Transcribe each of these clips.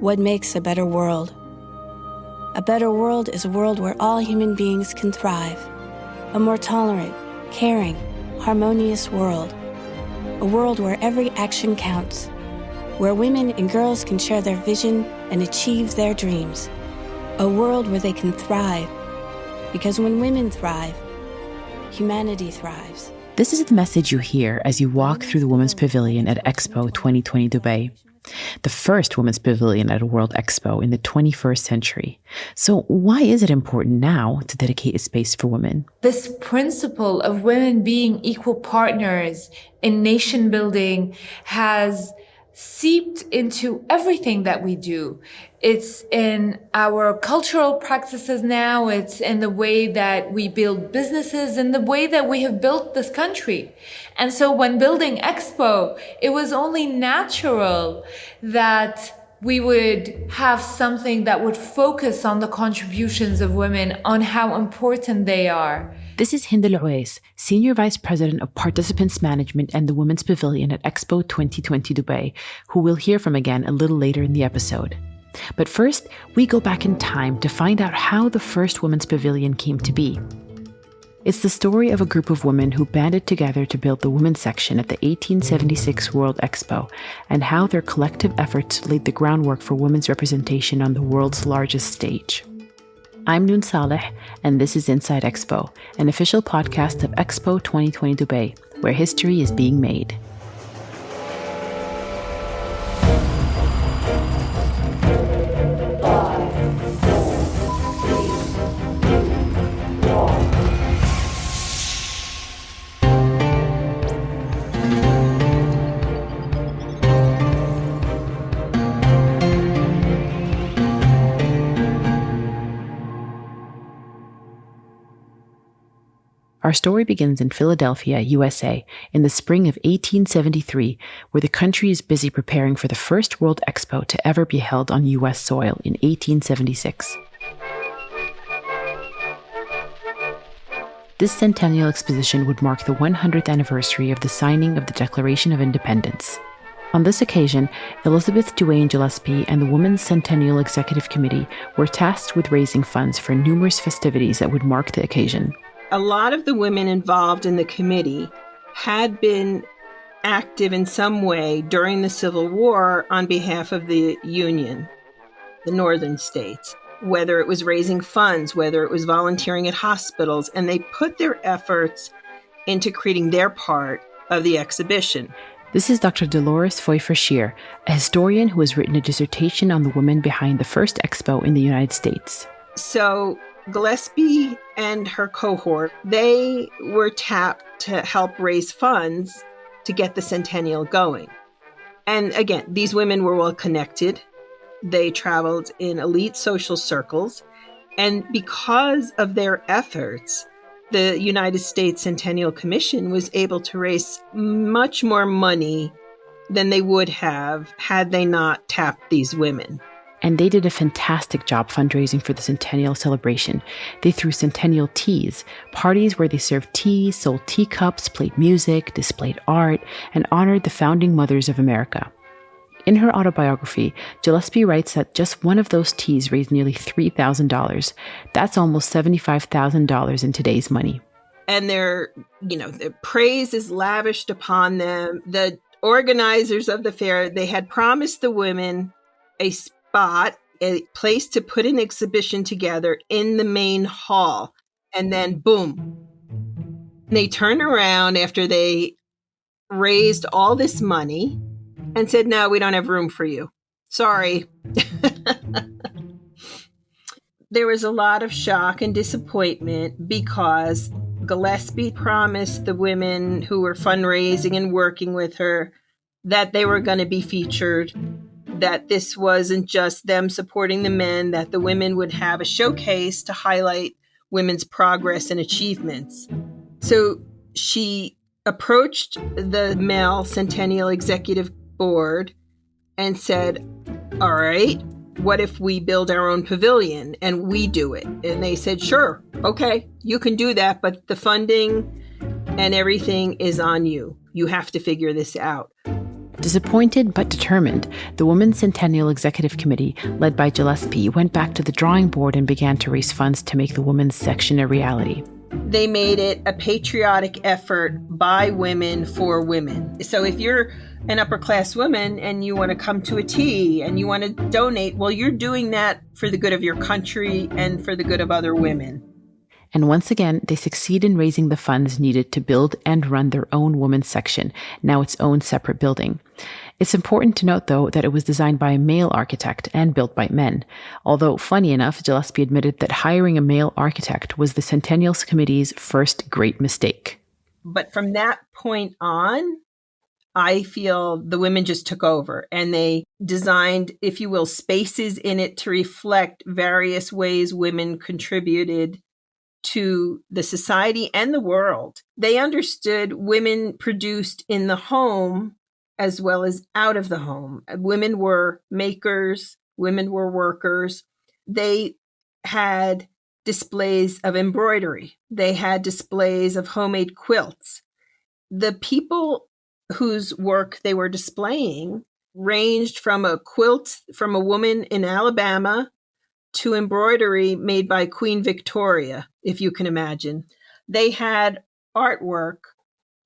What makes a better world? A better world is a world where all human beings can thrive. A more tolerant, caring, harmonious world. A world where every action counts. Where women and girls can share their vision and achieve their dreams. A world where they can thrive. Because when women thrive, humanity thrives. This is the message you hear as you walk through the Women's Pavilion at Expo 2020 Dubai, the first women's pavilion at a World Expo in the 21st century. So why is it important now to dedicate a space for women? This principle of women being equal partners in nation building has seeped into everything that we do. It's in our cultural practices now. It's in the way that we build businesses and the way that we have built this country. And so when building Expo, it was only natural that we would have something that would focus on the contributions of women, on how important they are. This is Hind Al-Uwais, Senior Vice President of Participants Management and the Women's Pavilion at Expo 2020 Dubai, who we'll hear from again a little later in the episode. But first, we go back in time to find out how the first Women's Pavilion came to be. It's the story of a group of women who banded together to build the women's section at the 1876 World Expo, and how their collective efforts laid the groundwork for women's representation on the world's largest stage. I'm Noon Saleh, and this is Inside Expo, an official podcast of Expo 2020 Dubai, where history is being made. Our story begins in Philadelphia, USA, in the spring of 1873, where the country is busy preparing for the first World Expo to ever be held on U.S. soil in 1876. This centennial exposition would mark the 100th anniversary of the signing of the Declaration of Independence. On this occasion, Elizabeth Duane Gillespie and the Women's Centennial Executive Committee were tasked with raising funds for numerous festivities that would mark the occasion. A lot of the women involved in the committee had been active in some way during the Civil War on behalf of the Union, the northern states, whether it was raising funds, whether it was volunteering at hospitals, and they put their efforts into creating their part of the exhibition. This is Dr. Dolores Pfeiffer-Scheer, a historian who has written a dissertation on the women behind the first expo in the United States. So Gillespie and her cohort, they were tapped to help raise funds to get the centennial going. And again, these women were well connected. They traveled in elite social circles. And because of their efforts, the United States Centennial Commission was able to raise much more money than they would have had they not tapped these women. And they did a fantastic job fundraising for the centennial celebration. They threw centennial teas, parties where they served tea, sold teacups, played music, displayed art, and honored the founding mothers of America. In her autobiography, Gillespie writes that just one of those teas raised nearly $3,000. That's almost $75,000 in today's money. And their praise is lavished upon them. The organizers of the fair, they had promised the women a spot, a place to put an exhibition together in the main hall. And then boom, they turned around after they raised all this money and said, no, we don't have room for you. Sorry. There was a lot of shock and disappointment because Gillespie promised the women who were fundraising and working with her that they were going to be featured, that this wasn't just them supporting the men, that the women would have a showcase to highlight women's progress and achievements. So she approached the male Centennial Executive Board and said, all right, what if we build our own pavilion and we do it? And they said, sure, okay, you can do that, but the funding and everything is on you. You have to figure this out. Disappointed but determined, the Women's Centennial Executive Committee, led by Gillespie, went back to the drawing board and began to raise funds to make the women's section a reality. They made it a patriotic effort by women for women. So if you're an upper class woman and you want to come to a tea and you want to donate, well, you're doing that for the good of your country and for the good of other women. And once again, they succeed in raising the funds needed to build and run their own women's section, now its own separate building. It's important to note, though, that it was designed by a male architect and built by men. Although, funny enough, Gillespie admitted that hiring a male architect was the Centennial Committee's first great mistake. But from that point on, I feel the women just took over and they designed, if you will, spaces in it to reflect various ways women contributed to the society and the world. They understood women produced in the home as well as out of the home. Women were makers, women were workers. They had displays of embroidery. They had displays of homemade quilts. The people whose work they were displaying ranged from a quilt from a woman in Alabama to embroidery made by Queen Victoria, if you can imagine. They had artwork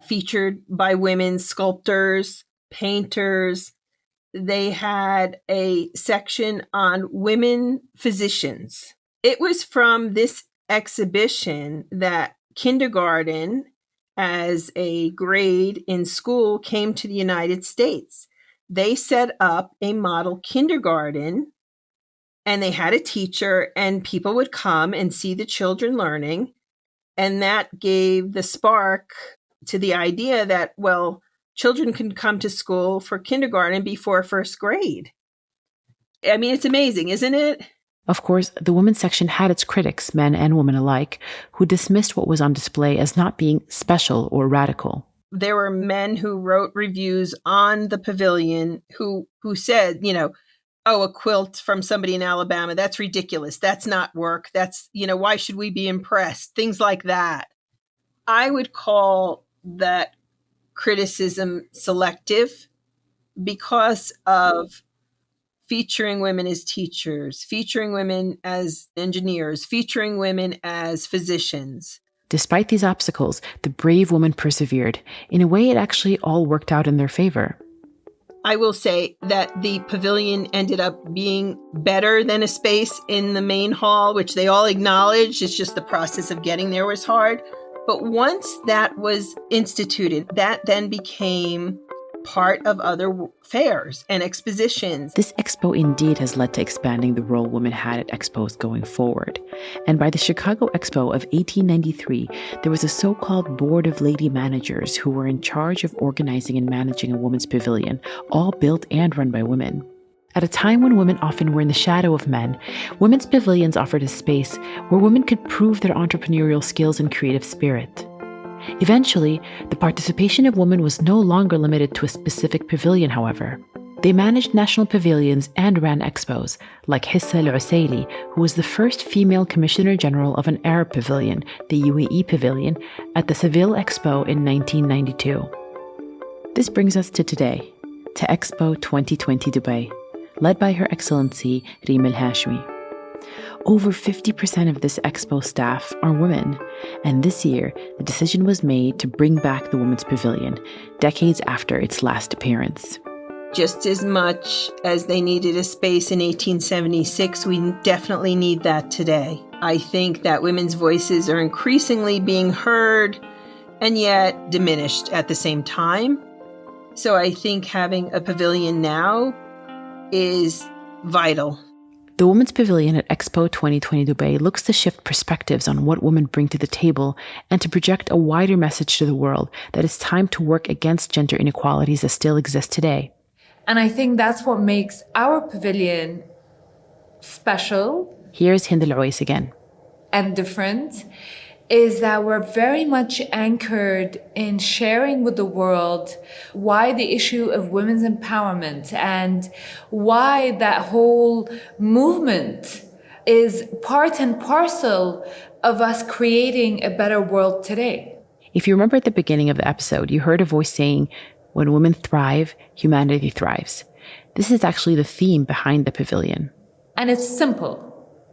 featured by women sculptors, painters. They had a section on women physicians. It was from this exhibition that kindergarten as a grade in school came to the United States. They set up a model kindergarten and they had a teacher and people would come and see the children learning. And that gave the spark to the idea that, well, children can come to school for kindergarten before first grade. I mean, it's amazing, isn't it? Of course, the women's section had its critics, men and women alike, who dismissed what was on display as not being special or radical. There were men who wrote reviews on the pavilion who said, oh, a quilt from somebody in Alabama, that's ridiculous. That's not work. That's, why should we be impressed? Things like that. I would call that criticism selective because of featuring women as teachers, featuring women as engineers, featuring women as physicians. Despite these obstacles, the brave woman persevered. In a way, it actually all worked out in their favor. I will say that the pavilion ended up being better than a space in the main hall, which they all acknowledged. It's just the process of getting there was hard. But once that was instituted, that then became part of other fairs and expositions. This expo indeed has led to expanding the role women had at expos going forward. And by the Chicago Expo of 1893, there was a so-called board of lady managers who were in charge of organizing and managing a women's pavilion, all built and run by women. At a time when women often were in the shadow of men, women's pavilions offered a space where women could prove their entrepreneurial skills and creative spirit. Eventually, the participation of women was no longer limited to a specific pavilion, however. They managed national pavilions and ran expos, like Hissa al-Usaili, who was the first female Commissioner General of an Arab pavilion, the UAE Pavilion, at the Seville Expo in 1992. This brings us to today, to Expo 2020 Dubai, led by Her Excellency Reem al-Hashmi. Over 50% of this expo staff are women, and this year the decision was made to bring back the Women's Pavilion, decades after its last appearance. Just as much as they needed a space in 1876, we definitely need that today. I think that women's voices are increasingly being heard and yet diminished at the same time. So I think having a pavilion now is vital. The Women's Pavilion at Expo 2020 Dubai looks to shift perspectives on what women bring to the table and to project a wider message to the world that it's time to work against gender inequalities that still exist today. And I think that's what makes our pavilion special. Here's Hind al-Uwais again. And different is that we're very much anchored in sharing with the world why the issue of women's empowerment and why that whole movement is part and parcel of us creating a better world today. If you remember at the beginning of the episode, you heard a voice saying, When women thrive, humanity thrives. This is actually the theme behind the pavilion. And it's simple,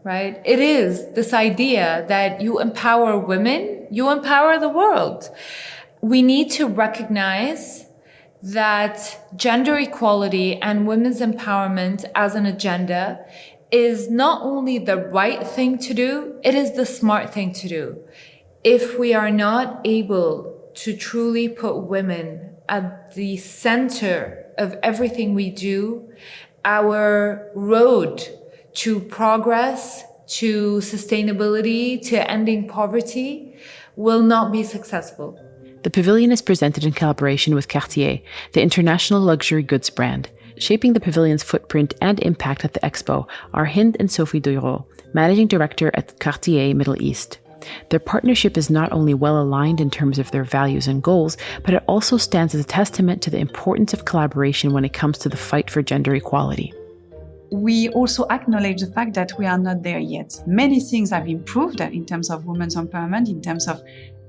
right? It is this idea that you empower women, you empower the world. We need to recognize that gender equality and women's empowerment as an agenda is not only the right thing to do, it is the smart thing to do. If we are not able to truly put women at the center of everything we do, our road to progress, to sustainability, to ending poverty will not be successful. The pavilion is presented in collaboration with Cartier, the international luxury goods brand. Shaping the pavilion's footprint and impact at the expo are Hind and Sophie Duyro, managing director at Cartier Middle East. Their partnership is not only well aligned in terms of their values and goals, but it also stands as a testament to the importance of collaboration when it comes to the fight for gender equality. We also acknowledge the fact that we are not there yet. Many things have improved in terms of women's empowerment, in terms of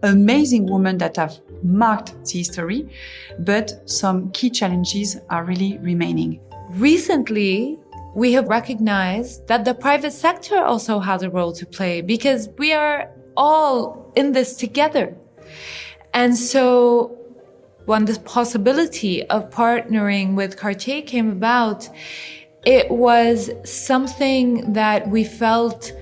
amazing women that have marked the history, but some key challenges are really remaining. Recently, we have recognized that the private sector also has a role to play because we are all in this together. And so when the possibility of partnering with Cartier came about, it was something that we felt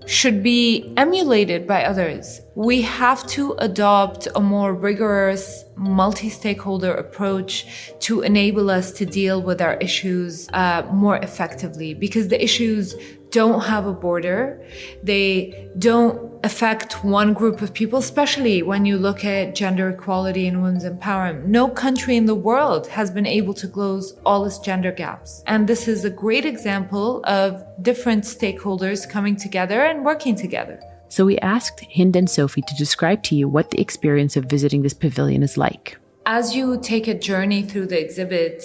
should be emulated by others. We have to adopt a more rigorous, multi-stakeholder approach to enable us to deal with our issues more effectively, because the issues don't have a border. They don't affect one group of people, especially when you look at gender equality and women's empowerment. No country in the world has been able to close all its gender gaps. And this is a great example of different stakeholders coming together and working together. So we asked Hind and Sophie to describe to you what the experience of visiting this pavilion is like. As you take a journey through the exhibit,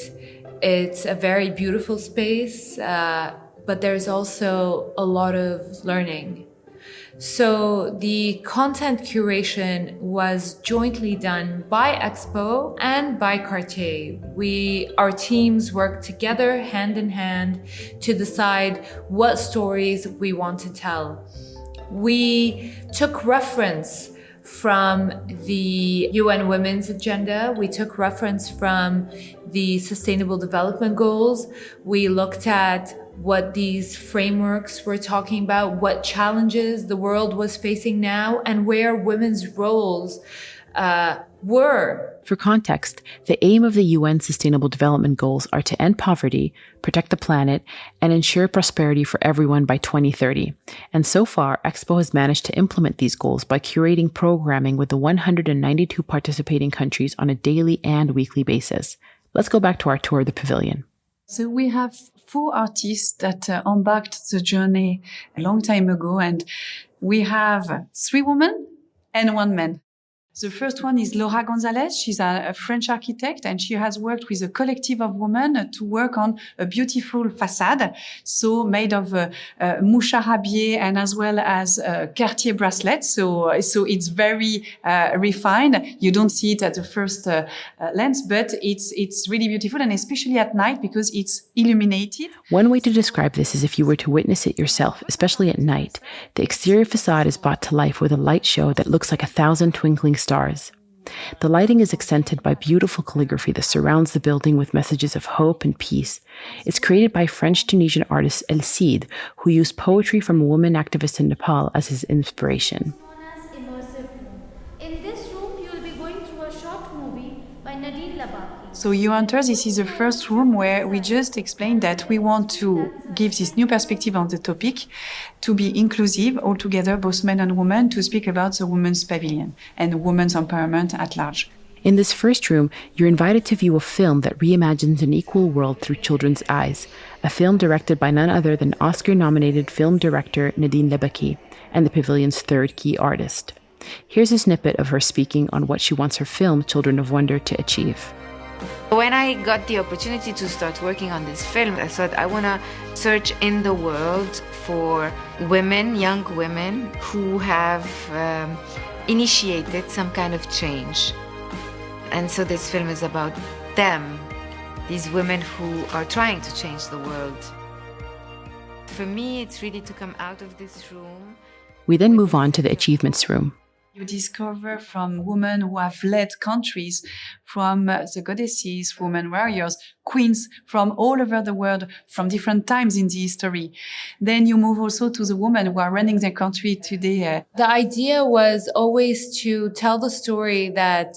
it's a very beautiful space, but there's also a lot of learning. So the content curation was jointly done by Expo and by Cartier. Our teams worked together hand in hand to decide what stories we want to tell. We took reference from the UN Women's Agenda. We took reference from the Sustainable Development Goals. We looked at what these frameworks were talking about, what challenges the world was facing now, and where women's roles were. For context, the aim of the UN Sustainable Development Goals are to end poverty, protect the planet, and ensure prosperity for everyone by 2030. And so far, Expo has managed to implement these goals by curating programming with the 192 participating countries on a daily and weekly basis. Let's go back to our tour of the pavilion. So we have 4 artists that embarked the journey a long time ago, and we have 3 women and 1 man. The first one is Laura Gonzalez. She's a French architect, and she has worked with a collective of women to work on a beautiful facade, so made of mouche rabier and as well as Cartier bracelets. So it's very refined. You don't see it at the first glance, but it's really beautiful, and especially at night because it's illuminated. One way to describe this is if you were to witness it yourself, especially at night. The exterior facade is brought to life with a light show that looks like 1,000 twinkling stars. The lighting is accented by beautiful calligraphy that surrounds the building with messages of hope and peace. It's created by French-Tunisian artist El Cid, who used poetry from a woman activist in Nepal as his inspiration. In this room, you will be going through a short movie by Nadine Labaki. So you enter, this is the first room where we just explained that we want to give this new perspective on the topic, to be inclusive altogether, both men and women, to speak about the women's pavilion and women's empowerment at large. In this first room, you're invited to view a film that reimagines an equal world through children's eyes, a film directed by none other than Oscar-nominated film director Nadine Labaki and the pavilion's 3rd key artist. Here's a snippet of her speaking on what she wants her film Children of Wonder to achieve. When I got the opportunity to start working on this film, I thought I want to search in the world for women, young women, who have initiated some kind of change. And so this film is about them, these women who are trying to change the world. For me, it's really to come out of this room. We then move on to the achievements room. You discover from women who have led countries, from the goddesses, women warriors, queens from all over the world, from different times in the history. Then you move also to the women who are running their country today. The idea was always to tell the story that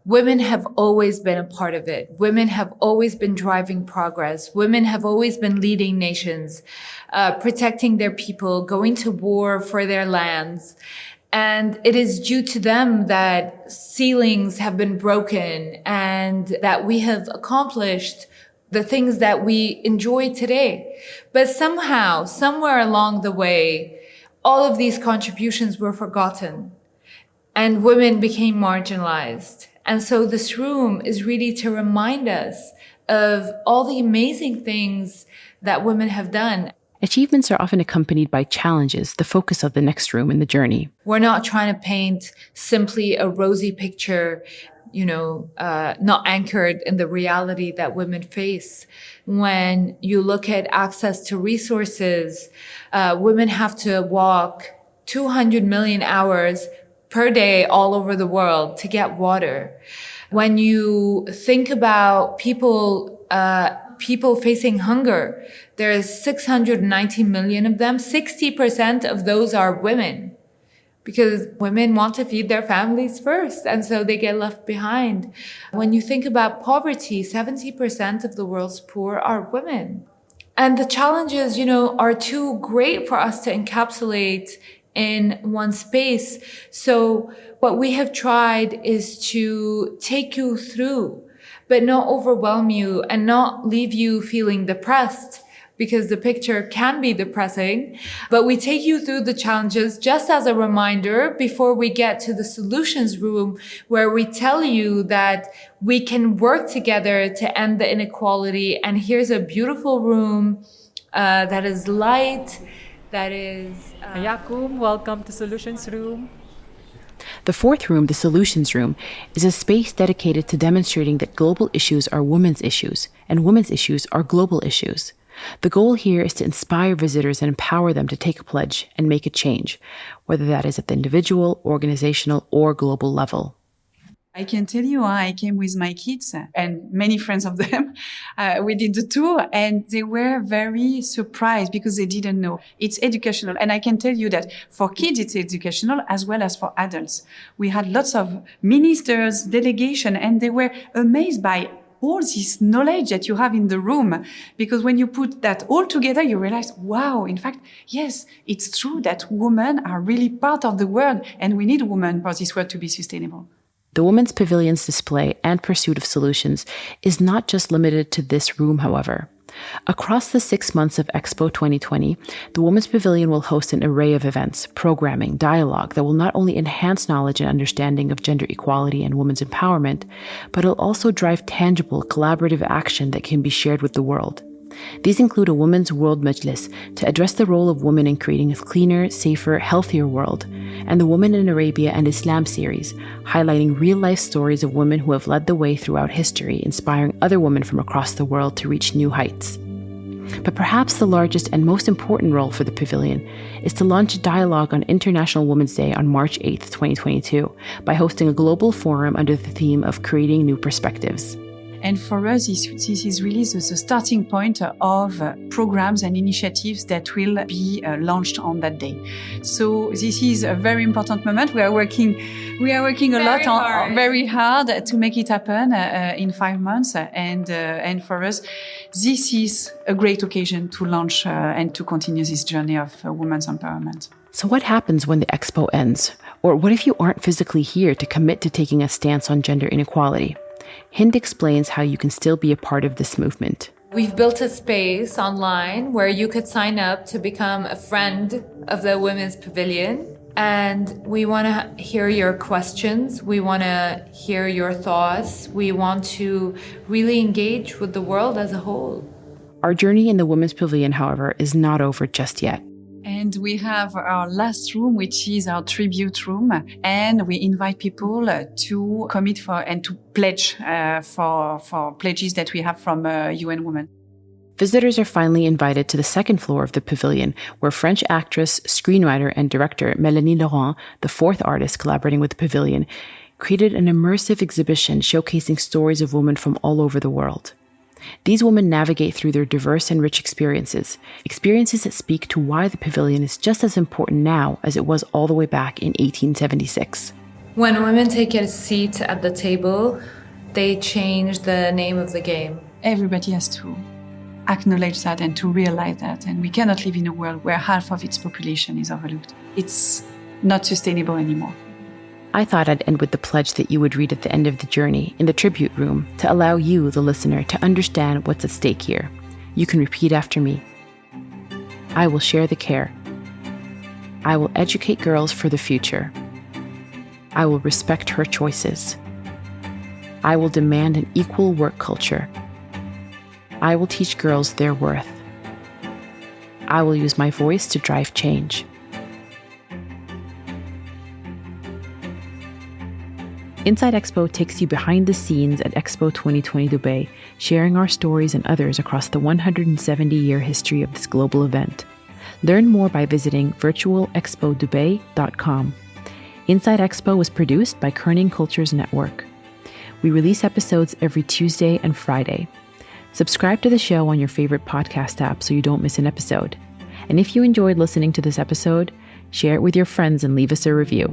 women have always been a part of it. Women have always been driving progress. Women have always been leading nations, protecting their people, going to war for their lands. And it is due to them that ceilings have been broken and that we have accomplished the things that we enjoy today. But somehow, somewhere along the way, all of these contributions were forgotten and women became marginalized. And so this room is really to remind us of all the amazing things that women have done. Achievements are often accompanied by challenges, the focus of the next room in the journey. We're not trying to paint simply a rosy picture, not anchored in the reality that women face. When you look at access to resources, women have to walk 200 million hours per day all over the world to get water. When you think about people facing hunger, there's 690 million of them. 60% of those are women, because women want to feed their families first, and so they get left behind. When you think about poverty, 70% of the world's poor are women. And the challenges, are too great for us to encapsulate in one space. So what we have tried is to take you through, but not overwhelm you and not leave you feeling depressed, because the picture can be depressing. But we take you through the challenges just as a reminder before we get to the solutions room, where we tell you that we can work together to end the inequality. And here's a beautiful room that is light, that is... Ayakum, welcome to Solutions Room. The fourth room, the Solutions Room, is a space dedicated to demonstrating that global issues are women's issues, and women's issues are global issues. The goal here is to inspire visitors and empower them to take a pledge and make a change, whether that is at the individual, organizational, or global level. I can tell you, I came with my kids and many friends of them. We did the tour and they were very surprised because they didn't know. It's educational. And I can tell you that for kids, it's educational as well as for adults. We had lots of ministers, delegation, and they were amazed by all this knowledge that you have in the room. Because when you put that all together, you realize, wow, in fact, yes, it's true that women are really part of the world and we need women for this world to be sustainable. The Women's Pavilion's display and pursuit of solutions is not just limited to this room, however. Across the 6 months of Expo 2020, the Women's Pavilion will host an array of events, programming, dialogue that will not only enhance knowledge and understanding of gender equality and women's empowerment, but it'll also drive tangible, collaborative action that can be shared with the world. These include a Women's World Majlis to address the role of women in creating a cleaner, safer, healthier world, and the Women in Arabia and Islam series, highlighting real-life stories of women who have led the way throughout history, inspiring other women from across the world to reach new heights. But perhaps the largest and most important role for the Pavilion is to launch a dialogue on International Women's Day on March 8th, 2022, by hosting a global forum under the theme of Creating New Perspectives. And for us, this is really the starting point of programs and initiatives that will be launched on that day. So this is a very important moment. We are working very hard to make it happen in 5 months. And for us, this is a great occasion to launch and to continue this journey of women's empowerment. So what happens when the expo ends? Or what if you aren't physically here to commit to taking a stance on gender inequality? Hind explains how you can still be a part of this movement. We've built a space online where you could sign up to become a friend of the Women's Pavilion. And we want to hear your questions. We want to hear your thoughts. We want to really engage with the world as a whole. Our journey in the Women's Pavilion, however, is not over just yet. And we have our last room, which is our tribute room. And we invite people to commit for and to pledge for pledges that we have from UN Women. Visitors are finally invited to the second floor of the pavilion, where French actress, screenwriter, and director Mélanie Laurent, the fourth artist collaborating with the pavilion, created an immersive exhibition showcasing stories of women from all over the world. These women navigate through their diverse and rich experiences that speak to why the pavilion is just as important now as it was all the way back in 1876. When women take a seat at the table, they change the name of the game. Everybody has to acknowledge that and to realize that. And we cannot live in a world where half of its population is overlooked. It's not sustainable anymore. I thought I'd end with the pledge that you would read at the end of the journey in the tribute room to allow you, the listener, to understand what's at stake here. You can repeat after me. I will share the care. I will educate girls for the future. I will respect her choices. I will demand an equal work culture. I will teach girls their worth. I will use my voice to drive change. Inside Expo takes you behind the scenes at Expo 2020 Dubai, sharing our stories and others across the 170-year history of this global event. Learn more by visiting virtualexpodubai.com. Inside Expo was produced by Kerning Cultures Network. We release episodes every Tuesday and Friday. Subscribe to the show on your favorite podcast app so you don't miss an episode. And if you enjoyed listening to this episode, share it with your friends and leave us a review.